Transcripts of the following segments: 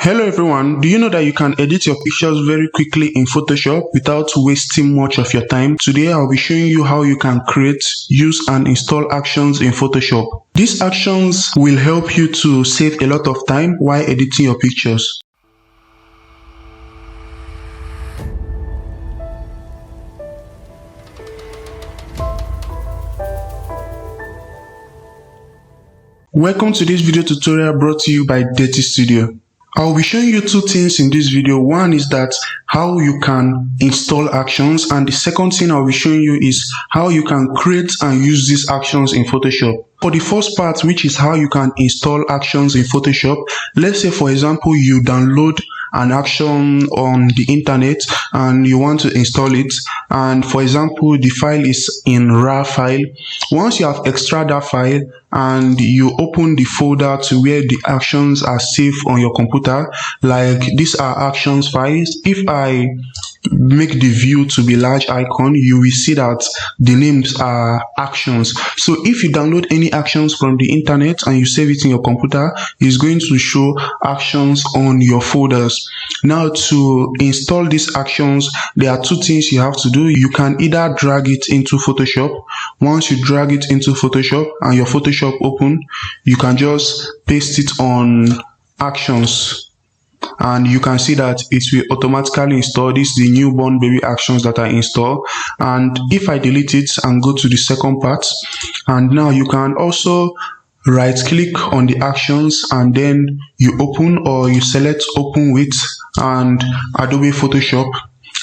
Hello everyone, do you know that you can edit your pictures very quickly in Photoshop without wasting much of your time? Today I'll be showing you how you can create, use and install actions in Photoshop. These actions will help you to save a lot of time while editing your pictures. Welcome to this video tutorial brought to you by Detty Studio. I'll be showing you two things in this video. One is that how you can install actions, and the second thing I'll be showing you is how you can create and use these actions in Photoshop. For the first part, which is how you can install actions in Photoshop, let's say for example you download an action on the internet and you want to install it, and for example the file is in RAW file. Once you have extracted that file and you open the folder to where the actions are saved on your computer, like these are actions files. If I make the view to be large icon, you will see that the names are actions. So if you download any actions from the internet and you save it in your computer, it's going to show actions on your folders. Now to install these actions, there are two things you have to do. You can either drag it into Photoshop. Once you drag it into Photoshop and your Photoshop open, you can just paste it on actions, and you can see that it will automatically install. This is the newborn baby actions that I install. And if I delete it and go to the second part, and now you can also right click on the actions and then you open, or you select open with and Adobe Photoshop,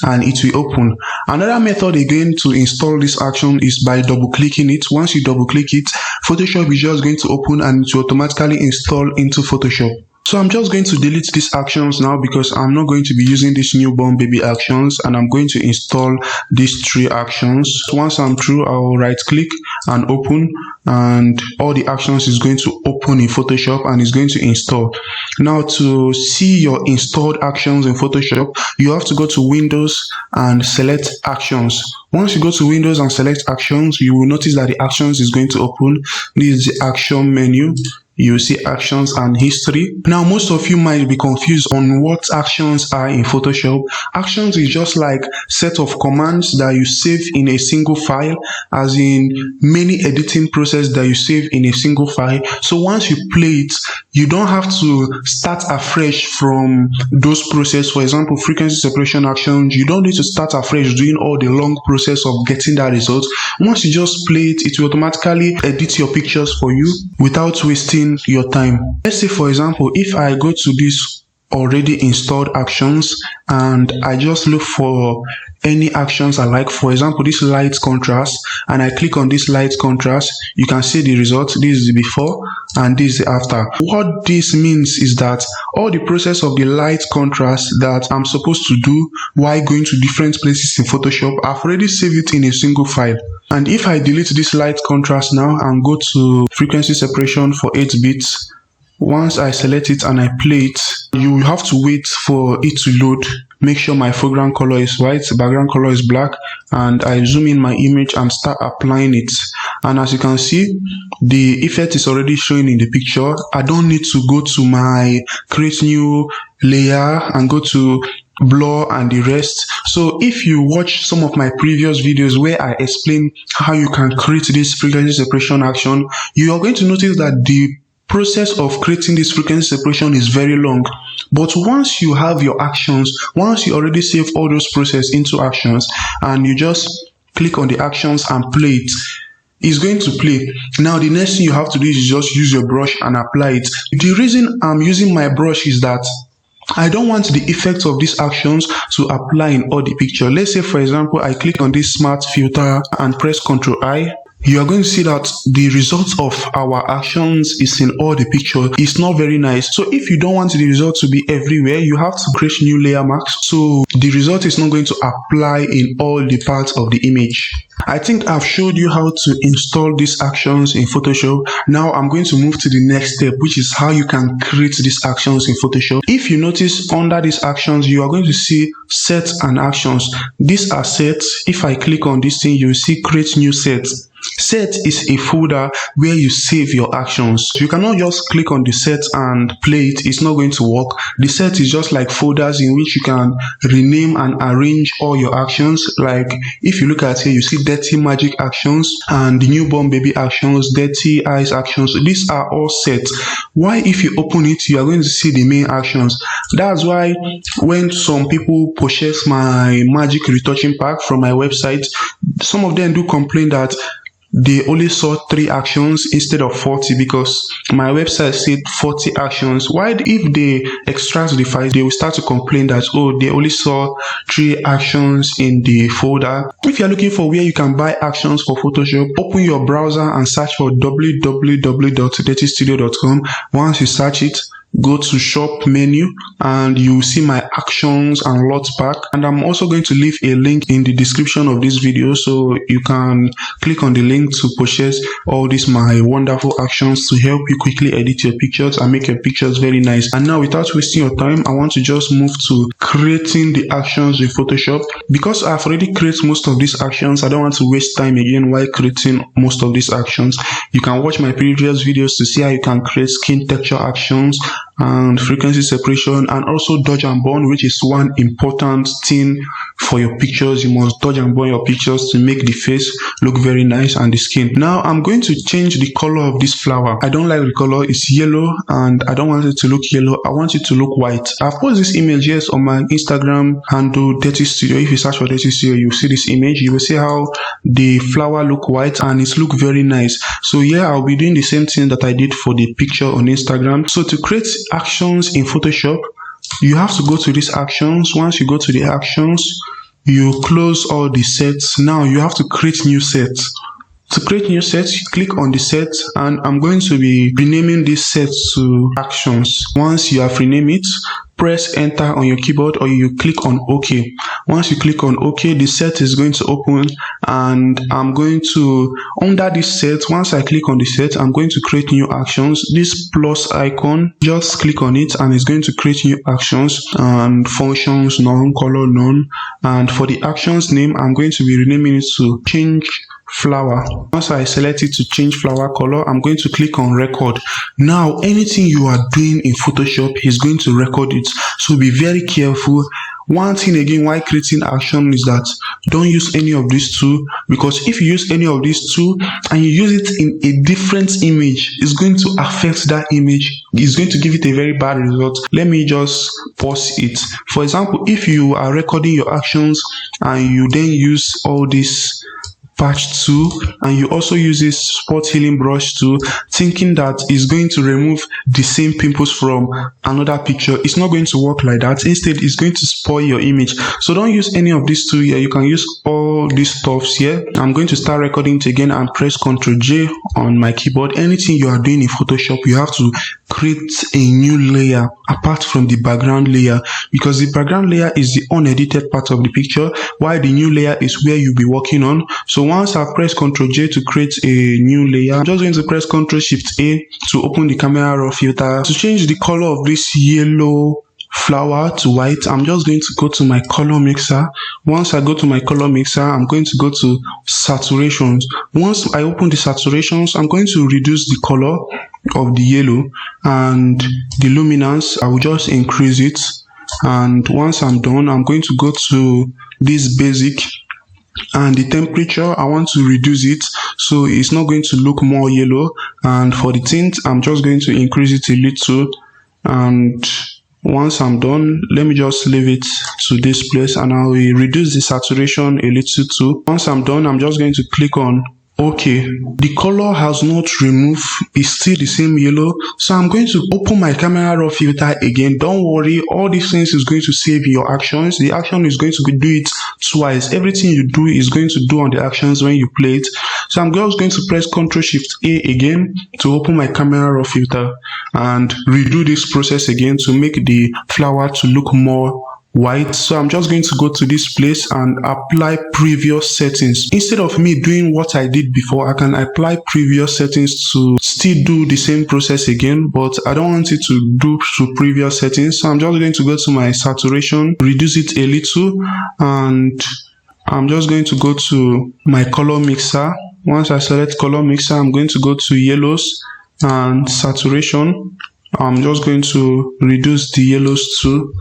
and it will open. Another method again to install this action is by double clicking it. Once you double click it, Photoshop is just going to open and it will automatically install into Photoshop. So I'm just going to delete these actions now because I'm not going to be using these newborn baby actions, and I'm going to install these three actions. Once I'm through, I'll right click and open, and all the actions is going to open in Photoshop and is going to install. Now to see your installed actions in Photoshop, you have to go to Windows and select actions. Once you go to Windows and select actions, you will notice that the actions is going to open. This is the action menu. You see actions and history. Now most of you might be confused on what actions are in Photoshop. Actions is just like set of commands that you save in a single file, as in many editing process that you save in a single file. So once you play it, you don't have to start afresh from those process. For example, frequency separation actions, you don't need to start afresh doing all the long process of getting that result. Once you just play it, it will automatically edit your pictures for you without wasting your time. Let's say for example, if I go to this already installed actions and I just look for any actions I like, for example this light contrast, and I click on this light contrast, you can see the result. This is the before and this is the after. What this means is that all the process of the light contrast that I'm supposed to do while going to different places in Photoshop, I've already saved it in a single file. And if I delete this light contrast now and go to frequency separation for 8 bits, once I select it and I play it, you will have to wait for it to load. Make sure my foreground color is white, background color is black, and I zoom in my image and start applying it. And as you can see, the effect is already showing in the picture. I don't need to go to my create new layer and go to blur and the rest. So if you watch some of my previous videos where I explain how you can create this frequency separation action, you are going to notice that the process of creating this frequency separation is very long. But once you have your actions, once you already save all those process into actions and you just click on the actions and play it, it's going to play. Now the next thing you have to do is just use your brush and apply it. The reason I'm using my brush is that I don't want the effects of these actions to apply in all the picture. Let's say for example I click on this smart filter and press Ctrl I. You are going to see that the result of our actions is in all the picture. It's not very nice. So if you don't want the result to be everywhere, you have to create new layer marks, so the result is not going to apply in all the parts of the image. I think I've showed you how to install these actions in Photoshop. Now I'm going to move to the next step, which is how you can create these actions in Photoshop. If you notice under these actions, you are going to see sets and actions. These are sets. If I click on this thing, you will see create new sets. Set is a folder where you save your actions. You cannot just click on the set and play it. It's not going to work. The set is just like folders in which you can rename and arrange all your actions. Like if you look at here, you see Detty magic actions and the newborn baby actions, Detty eyes actions. These are all set. Why, if you open it, you are going to see the main actions. That's why when some people purchase my magic retouching pack from my website, some of them do complain that they only saw 3 actions instead of 40, because my website said 40 actions. Why, if they extract the file, they will start to complain that, oh, they only saw 3 actions in the folder. If you're looking for where you can buy actions for Photoshop, open your browser and search for www.dettystudio.com. Once you search it, go to shop menu and you will see my actions and lot pack, and I'm also going to leave a link in the description of this video, so you can click on the link to purchase all these my wonderful actions to help you quickly edit your pictures and make your pictures very nice. And now, without wasting your time, I want to just move to creating the actions with Photoshop. Because I've already created most of these actions, I don't want to waste time again while creating most of these actions. You can watch my previous videos to see how you can create skin texture actions and frequency separation, and also dodge and burn, which is one important thing for your pictures. You must dodge and burn your pictures to make the face look very nice and the skin. Now I'm going to change the color of this flower. I don't like the color, it's yellow and I don't want it to look yellow. I want it to look white. I've posted this image yes on my Instagram handle, Detty Studio. If you search for Detty Studio, you will see this image. You will see how the flower look white and it's look very nice. So yeah, I'll be doing the same thing that I did for the picture on Instagram. So to create actions in Photoshop, you have to go to these actions. Once you go to the actions, you close all the sets. Now you have to create new sets. To create new sets, you click on the set, and I'm going to be renaming this set to actions. Once you have renamed it, press enter on your keyboard or you click on OK. Once you click on OK, the set is going to open, and I'm going to, under this set, once I click on the set, I'm going to create new actions. This plus icon, just click on it and it's going to create new actions and functions, none, color, none. And for the actions name, I'm going to be renaming it to change flower. Once I select it to change flower color, I'm going to click on record. Now anything you are doing in Photoshop is going to record it, so be very careful. One thing again while creating action is that don't use any of these two, because if you use any of these two and you use it in a different image, it's going to affect that image. It's going to give it a very bad result. Let me just pause it. For example, if you are recording your actions and you then use all this patch tool and you also use this spot healing brush tool, thinking that it's going to remove the same pimples from another picture, it's not going to work like that. Instead, it's going to spoil your image. So don't use any of these two here. You can use all these stuffs here. I'm going to start recording it again and press Ctrl J on my keyboard. Anything you are doing in Photoshop, you have to create a new layer apart from the background layer, because the background layer is the unedited part of the picture, while the new layer is where you'll be working on. So once I press Ctrl J to create a new layer, I'm just going to press Ctrl Shift A to open the camera raw filter. To change the color of this yellow flower to white, I'm just going to go to my color mixer. Once I go to my color mixer, I'm going to go to saturations. Once I open the saturations, I'm going to reduce the color of the yellow, and the luminance, I will just increase it. And once I'm done, I'm going to go to this basic, and the temperature, I want to reduce it so it's not going to look more yellow. And for the tint, I'm just going to increase it a little. And once I'm done, let me just leave it to this place, and I will reduce the saturation a little too. Once I'm done, I'm just going to click on OK. The color has not removed, it's still the same yellow. So I'm going to open my camera raw filter again. Don't worry, all these things is going to save your actions. The action is going to do it twice. Everything you do is going to do on the actions when you play it. So I'm just going to press Ctrl Shift A again to open my camera raw filter and redo this process again to make the flower to look more white. So I'm just going to go to this place and apply previous settings. Instead of me doing what I did before, I can apply previous settings to still do the same process again, but I don't want it to do through previous settings. So I'm just going to go to my saturation, reduce it a little, and I'm just going to go to my color mixer Once I select color mixer, I'm going to go to yellows and saturation. I'm just going to reduce the yellows too.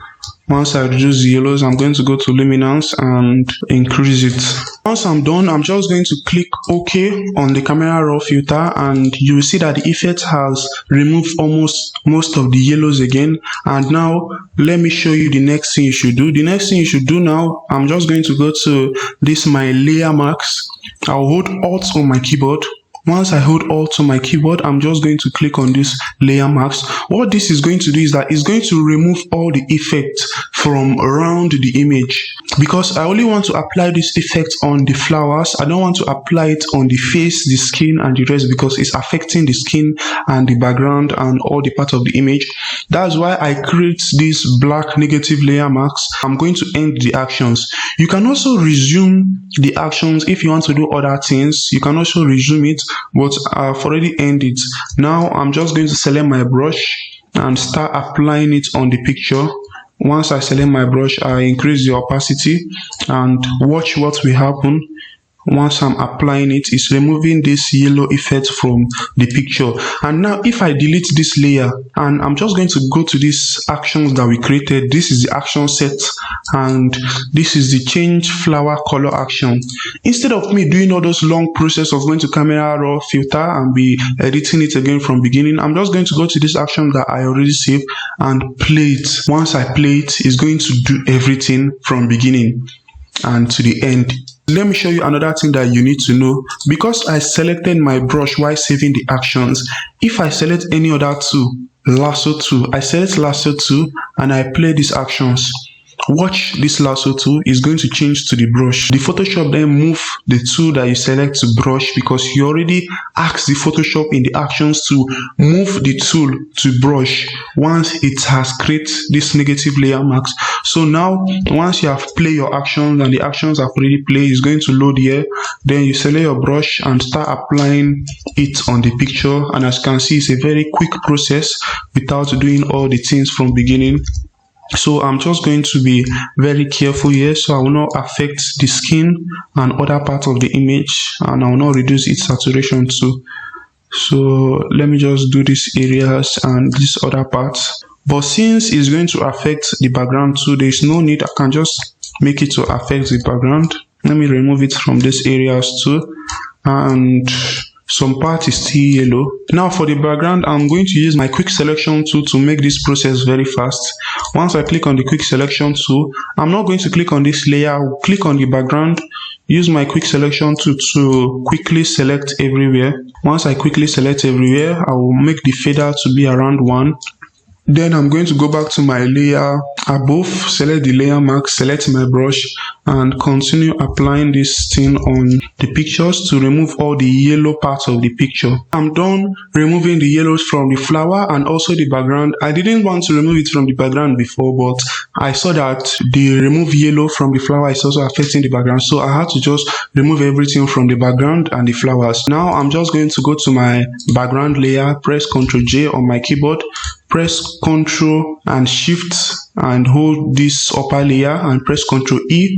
Once I reduce the yellows, I'm going to go to luminance and increase it. Once I'm done, I'm just going to click OK on the camera raw filter, and you will see that the effect has removed almost most of the yellows again. And now let me show you the next thing you should do. The next thing you should do now, I'm just going to go to this my layer marks. I'll hold Alt on my keyboard. Once I hold Alt on my keyboard, I'm just going to click on this layer marks. What this is going to do is that it's going to remove all the effects from around the image, because I only want to apply this effect on the flowers. I don't want to apply it on the face, the skin, and the rest, because it's affecting the skin and the background and all the parts of the image. That's why I create this black negative layer marks. I'm going to end the actions. You can also resume the actions if you want to do other things. You can also resume it, but I've already ended. Now I'm just going to select my brush and start applying it on the picture. Once I select my brush, I increase the opacity, and watch what will happen. Once I'm applying it, it's removing this yellow effect from the picture. And now if I delete this layer, and I'm just going to go to these actions that we created. This is the action set, and this is the change flower color action. Instead of me doing all those long process of going to camera raw filter and be editing it again from beginning, I'm just going to go to this action that I already saved and play it. Once I play it, it's going to do everything from beginning and to the end. Let me show you another thing that you need to know. Because I selected my brush while saving the actions, if I select any other tool, lasso tool, I select lasso tool and I play these actions. Watch, this lasso tool is going to change to the brush. The Photoshop then move the tool that you select to brush, because you already asked the Photoshop in the actions to move the tool to brush once it has created this negative layer marks. So now once you have played your actions and the actions have already played, it's going to load here. Then you select your brush and start applying it on the picture, and as you can see, it's a very quick process without doing all the things from beginning. So I'm just going to be very careful here, so I will not affect the skin and other parts of the image, and I will not reduce its saturation too. So let me just do these areas and these other parts. But since it's going to affect the background too, there is no need. I can just make it to affect the background. Let me remove it from these areas too, and some part is still yellow. Now for the background, I'm going to use my quick selection tool to make this process very fast. Once I click on the quick selection tool, I'm not going to click on this layer. I'll click on the background, use my quick selection tool to quickly select everywhere. Once I quickly select everywhere, I will make the fader to be around 1. Then I'm going to go back to my layer above, select the layer mark, select my brush, and continue applying this thing on the pictures to remove all the yellow parts of the picture. I'm done removing the yellows from the flower and also the background. I didn't want to remove it from the background before, but I saw that the remove yellow from the flower is also affecting the background, so I had to just remove everything from the background and the flowers. Now I'm just going to go to my background layer, press Ctrl J on my keyboard, press Ctrl and Shift and hold this upper layer and press Ctrl E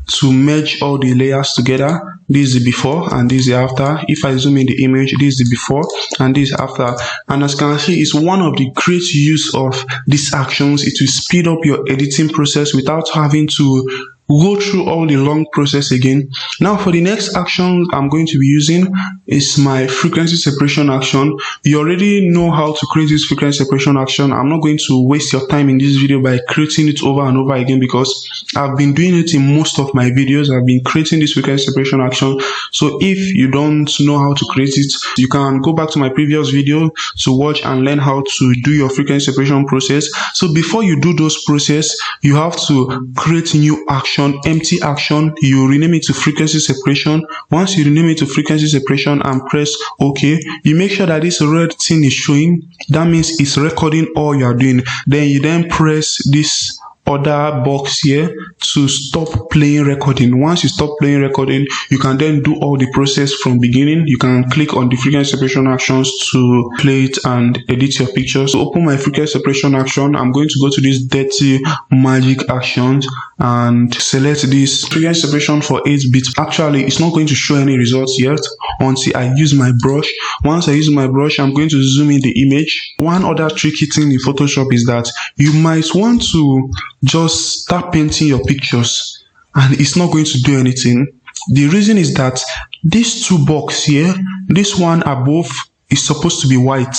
to merge all the layers together. This is the before and this is the after. If I zoom in the image, this is the before and this is after. And as you can see, it's one of the great use of these actions. It will speed up your editing process without having to go through all the long process again. Now for the next action I'm going to be using is my frequency separation action. You already know how to create this frequency separation action. I'm not going to waste your time in this video by creating it over and over again, because I've been doing it in most of my videos. I've been creating this frequency separation action. So if you don't know how to create it, you can go back to my previous video to watch and learn how to do your frequency separation process. So before you do those process, you have to create new action, empty action. You rename it to frequency separation. Once you rename it to frequency separation and press OK, you make sure that this red thing is showing. That means it's recording all you are doing. Then you press this other box here to stop playing recording. Once you stop playing recording, you can then do all the process from beginning. You can click on the frequency separation actions to play it and edit your picture. So open my frequency separation action. I'm going to go to this Detty magic actions and select this frequency separation for 8-bit. Actually, it's not going to show any results yet until I use my brush. Once I use my brush, I'm going to zoom in the image. One other tricky thing in Photoshop is that you might want to just start painting your pictures and it's not going to do anything. The reason is that these two boxes here, this one above is supposed to be white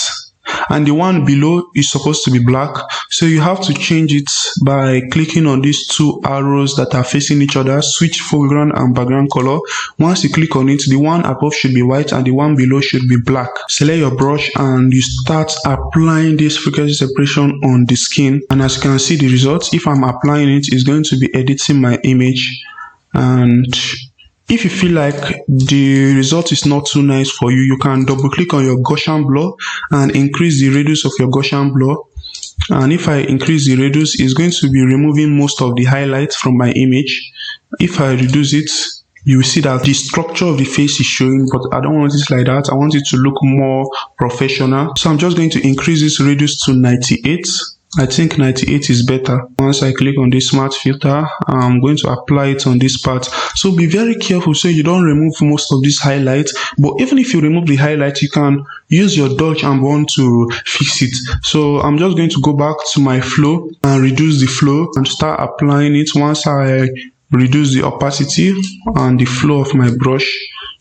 and the one below is supposed to be black. So you have to change it by clicking on these two arrows that are facing each other, switch foreground and background color. Once you click on it, the one above should be white and the one below should be black. Select your brush and you start applying this frequency separation on the skin, and as you can see, the result, if I'm applying it, is going to be editing my image. And if you feel like the result is not too nice for you, you can double click on your Gaussian blur and increase the radius of your Gaussian blur. And if I increase the radius, it's going to be removing most of the highlights from my image. If I reduce it, you will see that the structure of the face is showing, but I don't want it like that. I want it to look more professional. So I'm just going to increase this radius to 98. I think 98 is better. Once I click on this smart filter, I'm going to apply it on this part. So be very careful so you don't remove most of these highlights. But even if you remove the highlights, you can use your dodge and burn to fix it. So I'm just going to go back to my flow and reduce the flow and start applying it. Once I reduce the opacity and the flow of my brush,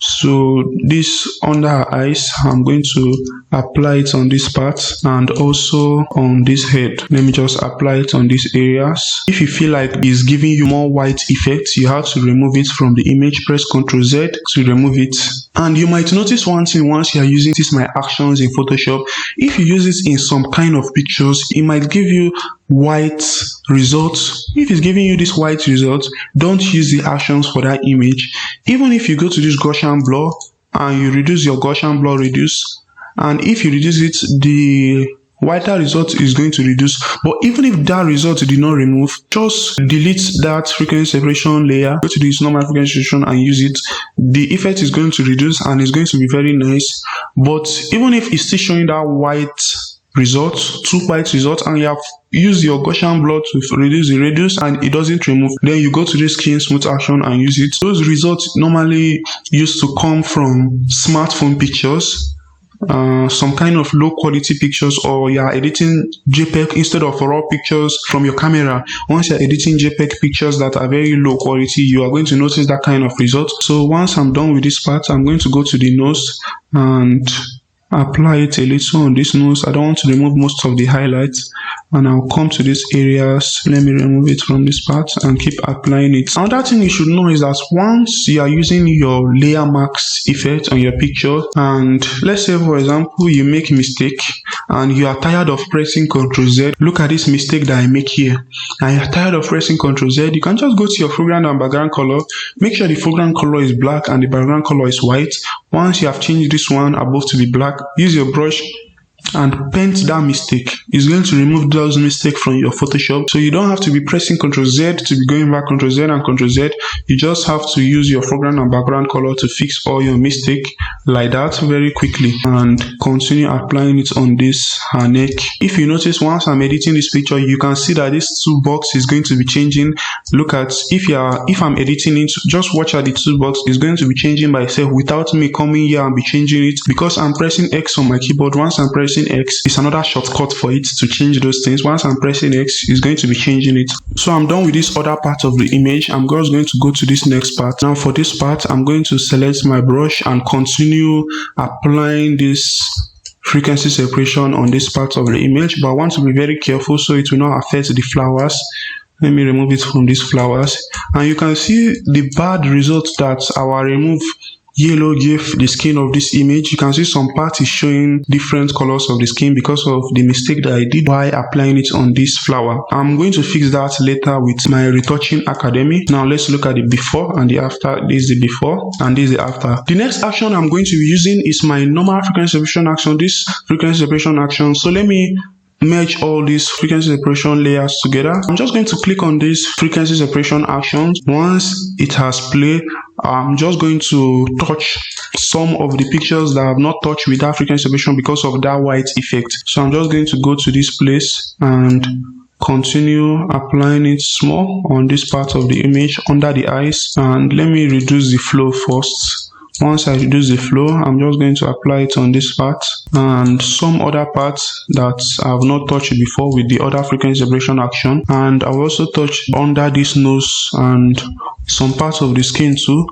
so this under her eyes, I'm going to apply it on this part and also on this head. Let me just apply it on these areas. If you feel like it's giving you more white effect, you have to remove it from the image. Press Ctrl Z to remove it. And you might notice one thing once you are using this my actions in Photoshop. If you use it in some kind of pictures, it might give you white results. If it's giving you this white result, don't use the actions for that image. Even if you go to this Gaussian blur and you reduce your Gaussian blur reduce, and if you reduce it, the whiter result is going to reduce. But even if that result did not remove, just delete that frequency separation layer, go to this normal frequency separation and use it. The effect is going to reduce and it's going to be very nice. But even if it's still showing that white result, two white results, and you have used your Gaussian blur to reduce the radius and it doesn't remove, then you go to the skin smooth action and use it. Those results normally used to come from smartphone pictures, some kind of low quality pictures, or you are editing JPEG instead of raw pictures from your camera. Once you are editing JPEG pictures that are very low quality, you are going to notice that kind of result. So once I'm done with this part, I'm going to go to the nose and apply it a little on this nose. I don't want to remove most of the highlights, and I'll come to these areas. Let me remove it from this part and keep applying it. Another thing you should know is that once you are using your layer mask effect on your picture, and let's say for example you make a mistake and you are tired of pressing Ctrl Z, look at this mistake that I make here, and you're tired of pressing Ctrl Z, you can just go to your foreground and background color. Make sure the foreground color is black and the background color is white. Once you have changed this one above to be black, use your brush and paint that mistake. It's going to remove those mistakes from your Photoshop. So you don't have to be pressing Ctrl Z to be going back Ctrl Z and Ctrl Z. You just have to use your foreground and background color to fix all your mistake like that very quickly, and continue applying it on this her neck. If you notice, once I'm editing this picture, you can see that this two box is going to be changing. Look at, if I'm editing it, just watch at the two box is going to be changing by itself without me coming here and be changing it, because I'm pressing X on my keyboard. Once I'm pressing X, it's another shortcut for it to change those things. Once I'm pressing X, it's going to be changing it. So I'm done with this other part of the image. I'm just going to go to this next part. Now for this part, I'm going to select my brush and continue applying this frequency separation on this part of the image, but I want to be very careful so it will not affect the flowers. Let me remove it from these flowers, and you can see the bad results that our remove yellow gave the skin of this image. You can see some part is showing different colors of the skin because of the mistake that I did by applying it on this flower. I'm going to fix that later with my Retouching Academy. Now let's look at the before and the after. This is the before and this is the after. The next action I'm going to be using is my normal frequency separation action, this frequency separation action. So let me merge all these frequency separation layers together, I'm just going to click on this frequency separation actions. Once it has played, I'm just going to touch some of the pictures that I have not touched with that frequency separation because of that white effect. So I'm just going to go to this place and continue applying it small on this part of the image under the eyes, and let me reduce the flow first. Once I reduce the flow, I'm just going to apply it on this part and some other parts that I have not touched before with the other frequency separation action. And I'll also touch under this nose and some parts of the skin too.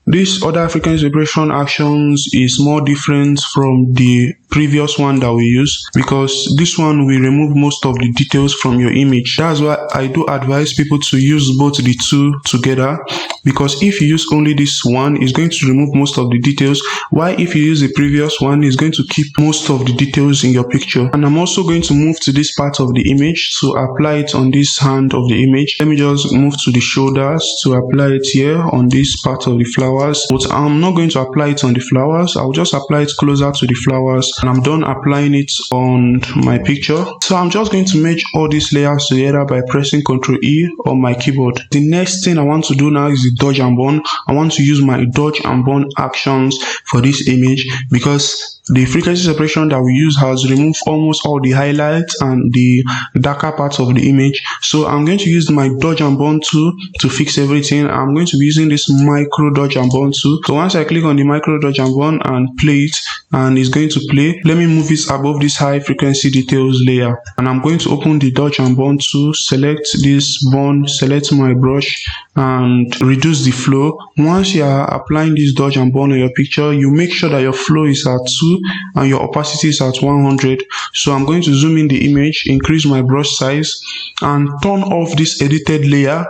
This other frequency separation actions is more different from the previous one that we use, because this one will remove most of the details from your image. That's why I do advise people to use both the two together, because if you use only this one, it's going to remove most of the details, while if you use the previous one, it's going to keep most of the details in your picture. And I'm also going to move to this part of the image to apply it on this hand of the image. Let me just move to the shoulders to apply it here on this part of the flowers, but I'm not going to apply it on the flowers. I'll just apply it closer to the flowers, and I'm done applying it on my picture. So I'm just going to merge all these layers together by pressing Ctrl E on my keyboard. The next thing I want to do now is the dodge and burn. I want to use my dodge and burn actions for this image because the frequency separation that we use has removed almost all the highlights and the darker parts of the image. So I'm going to use my dodge and burn tool to fix everything. I'm going to be using this micro dodge and burn tool. So once I click on the micro dodge and burn and play it, and it's going to play, let me move it above this high frequency details layer, and I'm going to open the dodge and burn tool, select this burn, select my brush and reduce the flow. Once you are applying this dodge and burn on your picture, you make sure that your flow is at 2 and your opacity is at 100. So I'm going to zoom in the image, increase my brush size and turn off this edited layer.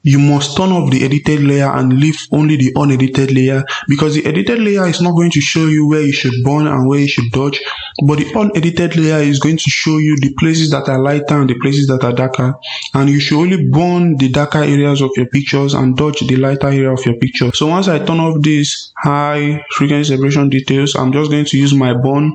You must turn off the edited layer and leave only the unedited layer, because the edited layer is not going to show you where you should burn and where you should dodge, but the unedited layer is going to show you the places that are lighter and the places that are darker, and you should only burn the darker areas of your pictures and dodge the lighter area of your picture. So once I turn off this high frequency separation details, I'm just going to use my burn,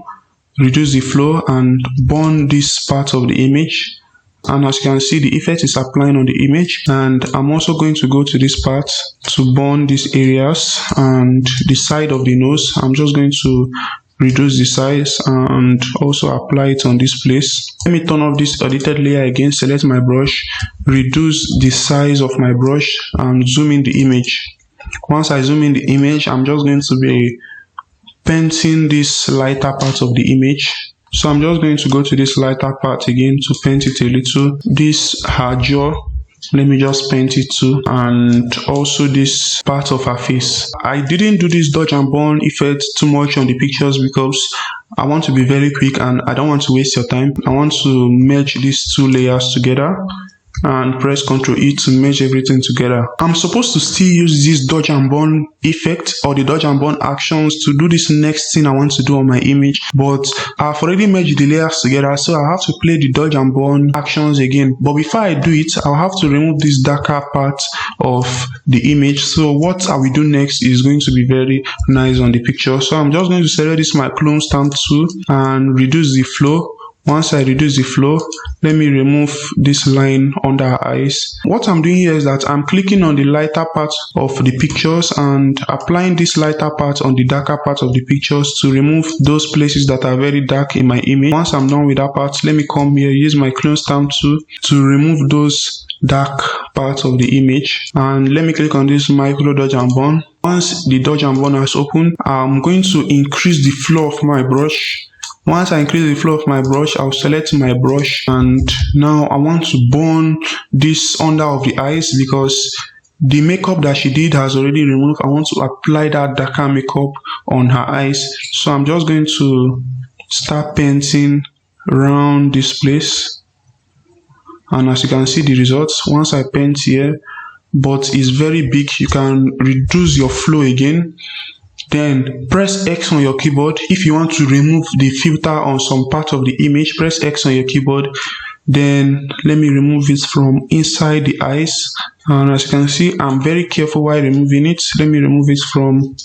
reduce the flow and burn this part of the image. And as you can see, the effect is applying on the image. And I'm also going to go to this part to burn these areas and the side of the nose. I'm just going to reduce the size and also apply it on this place. Let me turn off this edited layer again, select my brush, reduce the size of my brush and zoom in the image. Once I zoom in the image, I'm just going to be painting this lighter part of the image. So I'm just going to go to this lighter part again to paint it a little. This her jaw, let me just paint it too, and also this part of her face. I didn't do this dodge and burn effect too much on the pictures because I want to be very quick and I don't want to waste your time. I want to merge these two layers together and press Ctrl E to merge everything together. I'm supposed to still use this dodge and burn effect or the dodge and burn actions to do this next thing I want to do on my image, but I've already merged the layers together, so I have to play the dodge and burn actions again. But before I do it, I'll have to remove this darker part of the image. So what I will do next is going to be very nice on the picture. So I'm just going to select this my clone stamp tool and reduce the flow. Once I reduce the flow, let me remove this line under her eyes. What I'm doing here is that I'm clicking on the lighter part of the pictures and applying this lighter part on the darker part of the pictures to remove those places that are very dark in my image. Once I'm done with that part, let me come here, use my clone stamp tool to remove those dark parts of the image, and let me click on this micro dodge and burn. Once the dodge and burn has opened, I'm going to increase the flow of my brush. Once I increase the flow of my brush, I'll select my brush, and now I want to burn this under of the eyes because the makeup that she did has already removed. I want to apply that darker makeup on her eyes. So I'm just going to start painting around this place, and as you can see the results, once I paint here, but it's very big, you can reduce your flow again. Then press X on your keyboard. If you want to remove the filter on some part of the image, press X on your keyboard. Then let me remove it from inside the eyes. And as you can see, I'm very careful while removing it. Let me remove it from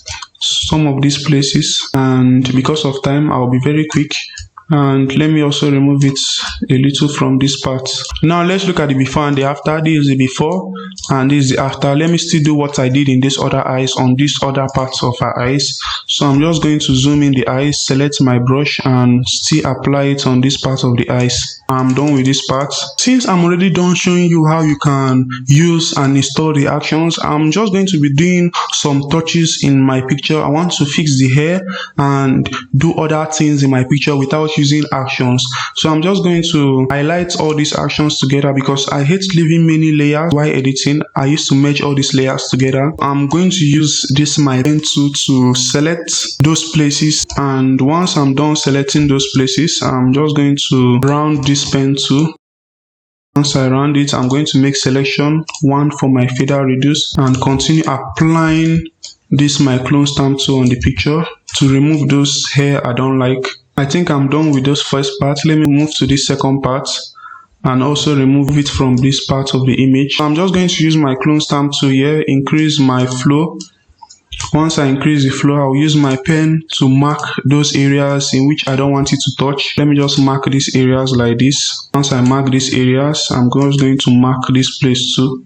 some of these places. And because of time, I'll be very quick. and let me also remove it a little from this part. Now let's look at the before and the after. This is the before and this is the after. Let me still do what I did in this other eyes on this other parts of her eyes. So I'm just going to zoom in the eyes, select my brush and still apply it on this part of the eyes. I'm done with this part. Since I'm already done showing you how you can use and install the actions, I'm just going to be doing some touches in my picture. I want to fix the hair and do other things in my picture without using actions. So I'm just going to highlight all these actions together because I hate leaving many layers while editing. I used to merge all these layers together. I'm going to use this my pen tool to select those places, and once I'm done selecting those places, I'm just going to round this pen tool. Once I round it, I'm going to make selection 1 for my fader reduce and continue applying this my clone stamp tool on the picture to remove those hair I don't like. I think I'm done with those first parts. Let me move to this second part and also remove it from this part of the image. I'm just going to use my clone stamp tool here, increase my flow. Once I increase the flow, I'll use my pen to mark those areas in which I don't want it to touch. Let me just mark these areas like this. Once I mark these areas, I'm just going to mark this place too,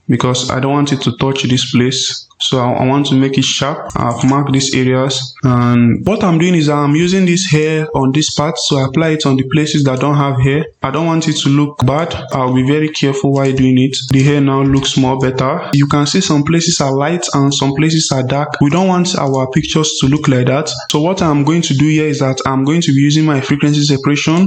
because I don't want it to touch this place. So I want to make it sharp. I've marked these areas, and what I'm doing is I'm using this hair on this part, so I apply it on the places that don't have hair. I don't want it to look bad. I'll be very careful while doing it. The hair now looks more better. You can see some places are light and some places are dark. We don't want our pictures to look like that. So what I'm going to do here is that I'm going to be using my frequency separation.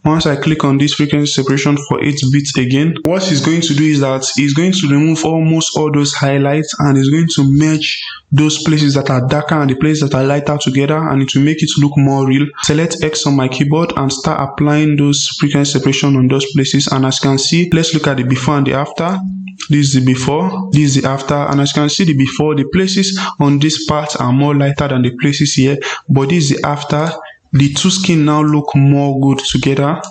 Once I click on this frequency separation for 8 bits again, what it's going to do is that it's going to remove almost all those highlights and it's going to merge those places that are darker and the places that are lighter together, and it will make it look more real. Select X on my keyboard and start applying those frequency separation on those places. And as you can see, let's look at the before and the after. This is the before, this is the after, and as you can see, the before, the places on this part are more lighter than the places here, but this is the after. The two skin now look more good together,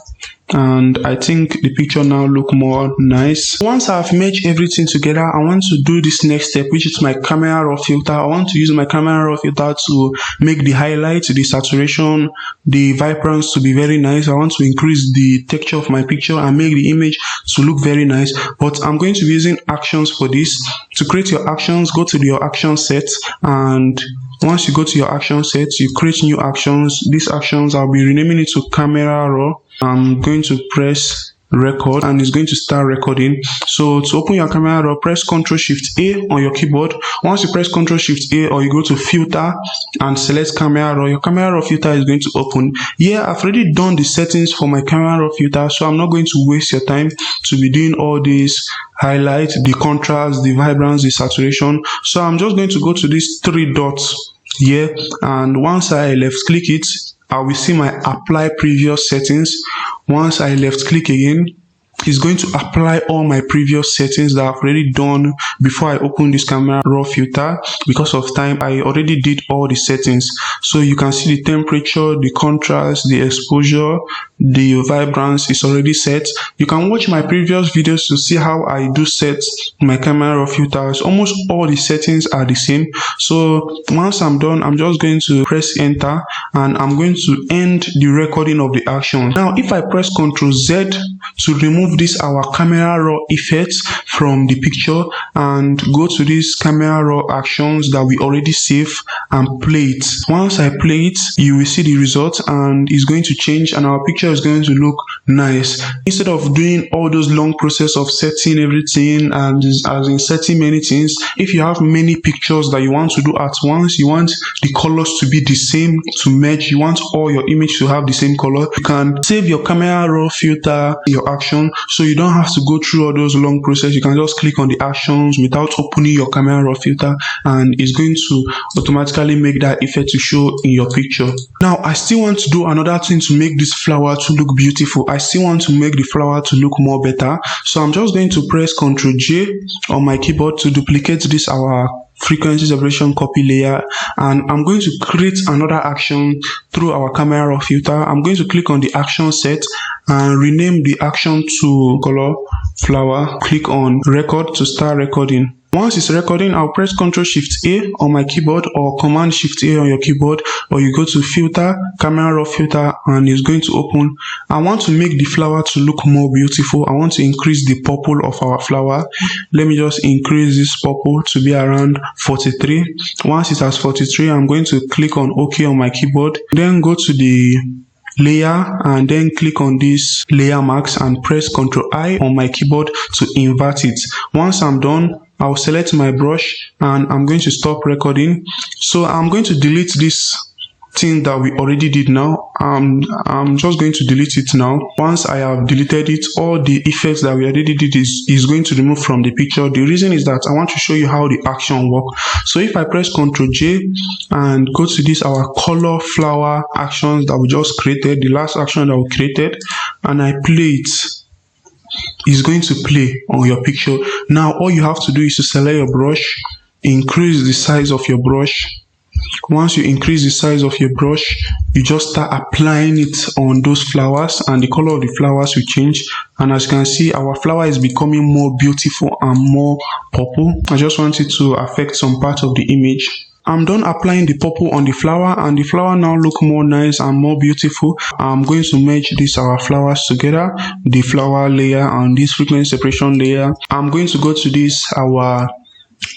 and I think the picture now look more nice. Once I've merged everything together, I want to do this next step, which is my camera raw filter. I want to use my camera raw filter to make the highlights, the saturation, the vibrance to be very nice. I want to increase the texture of my picture and make the image to look very nice. But I'm going to be using actions for this. To create your actions, go to your action set, and once you go to your action set, you create new actions. These actions, I'll be renaming it to camera raw. I'm going to press record and it's going to start recording. So to open your camera raw, press Ctrl Shift A on your keyboard. Once you press Ctrl Shift A, or you go to filter and select camera raw, your camera raw filter is going to open. Here I've already done the settings for my camera raw filter, so I'm not going to waste your time to be doing all these highlights, the contrast, the vibrance, the saturation. So I'm just going to go to these 3 dots here, and once I left click it, I will see my apply previous settings. Once I left click again, it's going to apply all my previous settings that I've already done before I open this camera raw filter. Because of time, I already did all the settings. So you can see the temperature, the contrast, the exposure, the vibrance is already set. You can watch my previous videos to see how I do set my camera raw filters. Almost all the settings are the same. So once I'm done, I'm just going to press enter and I'm going to end the recording of the action. Now if I press Ctrl Z to remove this our camera raw effects from the picture and go to this camera raw actions that we already saved and play it. Once I play it, you will see the result and it's going to change and our picture is going to look nice. Instead of doing all those long process of setting everything and as in setting many things, if you have many pictures that you want to do at once, you want the colors to be the same to merge, you want all your image to have the same color, you can save your camera raw filter, your action, so you don't have to go through all those long process. You can just click on the actions without opening your camera raw filter and it's going to automatically make that effect to show in your picture. Now I still want to do another thing to make this flower to look beautiful. I still want to make the flower to look more better, so I'm just going to press Ctrl J on my keyboard to duplicate this our frequency separation copy layer, and I'm going to create another action through our camera raw filter. I'm going to click on the action set and rename the action to color flower. Click on record to start recording. Once it's recording, I'll press Ctrl Shift A on my keyboard or Command Shift A on your keyboard, or you go to Filter, Camera Raw Filter, and it's going to open. I want to make the flower to look more beautiful. I want to increase the purple of our flower. Let me just increase this purple to be around 43. Once it has 43, I'm going to click on OK on my keyboard. Then go to the layer and then click on this layer marks and press Ctrl I on my keyboard to invert it. Once I'm done, I'll select my brush and I'm going to stop recording. So I'm going to delete this thing that we already did now. I'm just going to delete it now. Once I have deleted it, all the effects that we already did is going to remove from the picture. The reason is that I want to show you how the action works. So if I press Ctrl J and go to this our color flower actions that we just created, the last action that we created, and I play it, is going to play on your picture. Now all you have to do is to select your brush, increase the size of your brush. Once you increase the size of your brush, you just start applying it on those flowers and the color of the flowers will change. And as you can see, our flower is becoming more beautiful and more purple. I just want it to affect some part of the image. I'm done applying the purple on the flower and the flower now look more nice and more beautiful. I'm going to merge our flowers together, the flower layer and this frequency separation layer. I'm going to go to this our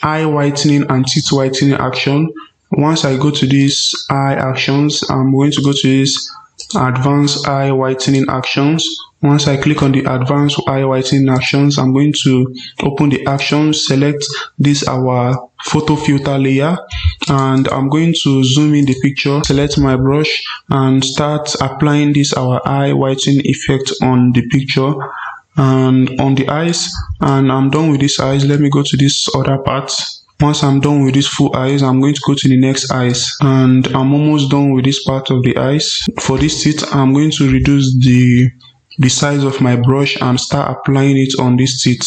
eye whitening and teeth whitening action. Once I go to these eye actions, I'm going to go to this advanced eye whitening actions. Once I click on the advanced eye whitening actions, I'm going to open the actions, select this our photo filter layer, and I'm going to zoom in the picture, select my brush and start applying this our eye whitening effect on the picture and on the eyes. And I'm done with this eyes. Let me go to this other part. Once I'm done with these full eyes, I'm going to go to the next eyes, and I'm almost done with this part of the eyes. For this teeth, I'm going to reduce the size of my brush and start applying it on these teeth.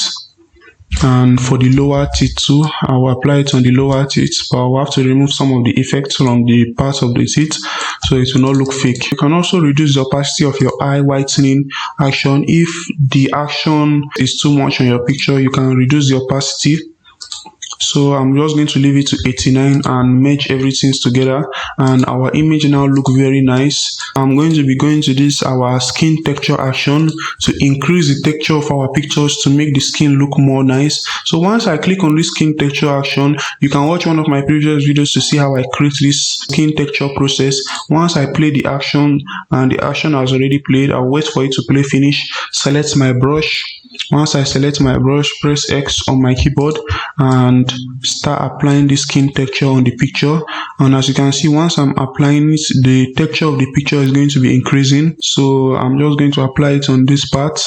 And for the lower teeth too, I will apply it on the lower teeth, but I will have to remove some of the effects from the parts of the teeth so it will not look fake. You can also reduce the opacity of your eye whitening action. If the action is too much on your picture, you can reduce the opacity. So I'm just going to leave it to 89 and merge everything together, and our image now look very nice. I'm going to be going to this our skin texture action to increase the texture of our pictures to make the skin look more nice. So once I click on this skin texture action, you can watch one of my previous videos to see how I create this skin texture process. Once I play the action and the action has already played, I'll wait for it to play finish, select my brush. Once I select my brush, press X on my keyboard and start applying the skin texture on the picture. And as you can see, once I'm applying it, the texture of the picture is going to be increasing. So I'm just going to apply it on this part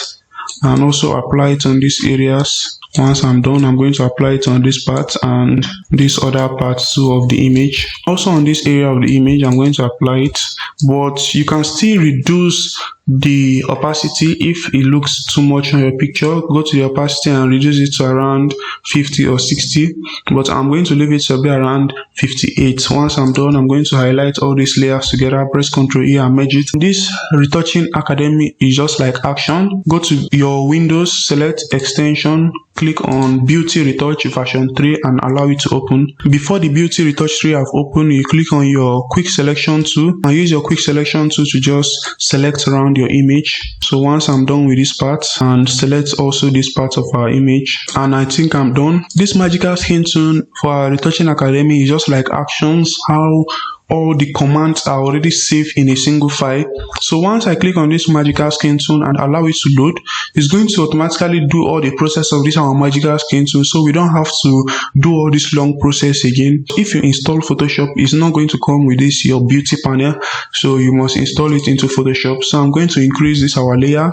and also apply it on these areas. Once I'm done, I'm going to apply it on this part and this other part too of the image. Also on this area of the image, I'm going to apply it, but you can still reduce the opacity if it looks too much on your picture. Go to the opacity and reduce it to around 50 or 60, but I'm going to leave it to be around 58. Once I'm done, I'm going to highlight all these layers together, press Ctrl E and merge it. This Retouching Academy is just like action. Go to your Windows, select extension, click on Beauty Retouch version 3 and allow it to open. Before the Beauty Retouch 3 have opened, you click on your quick selection tool and use your quick selection tool to just select around your image. So once I'm done with this part, and select also this part of our image, and I think I'm done. This magical skin tone for our Retouching Academy is just like actions, how all the commands are already saved in a single file. So once I click on this magical skin tone and allow it to load, it's going to automatically do all the process of this our magical skin tone, so we don't have to do all this long process again. If you install Photoshop, it's not going to come with this your beauty panel, so you must install it into Photoshop. So I'm going to increase this our layer.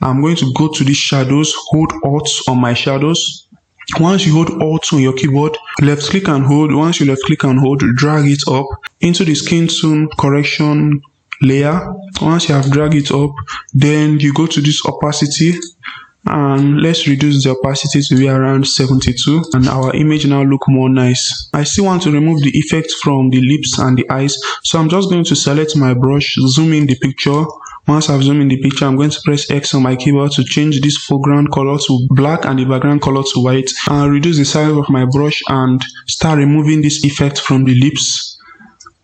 I'm going to go to these shadows, hold Alt on my shadows. Once you hold Alt on your keyboard, left click and hold. Once you left click and hold, drag it up into the skin tone correction layer. Once you have dragged it up, then you go to this opacity and let's reduce the opacity to be around 72, and our image now look more nice. I still want to remove the effect from the lips and the eyes, so I'm just going to select my brush, zoom in the picture. Once I've zoomed in the picture, I'm going to press X on my keyboard to change this foreground color to black and the background color to white. I'll reduce the size of my brush and start removing this effect from the lips.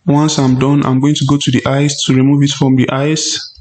Once I'm done, I'm going to go to the eyes to remove it from the eyes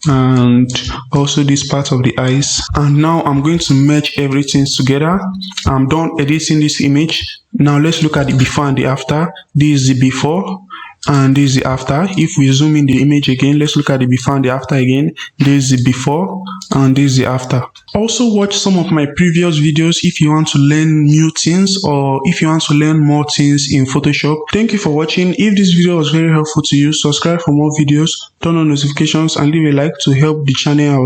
and also this part of the eyes. And now I'm going to merge everything together. I'm done editing this image. Now let's look at the before and the after. This is the before and this is the after. If we zoom in the image again, let's look at the before and the after again. This is the before and this is the after. Also watch some of my previous videos if you want to learn new things or if you want to learn more things in Photoshop. Thank you for watching. If this video was very helpful to you, subscribe for more videos, turn on notifications and leave a like to help the channel out.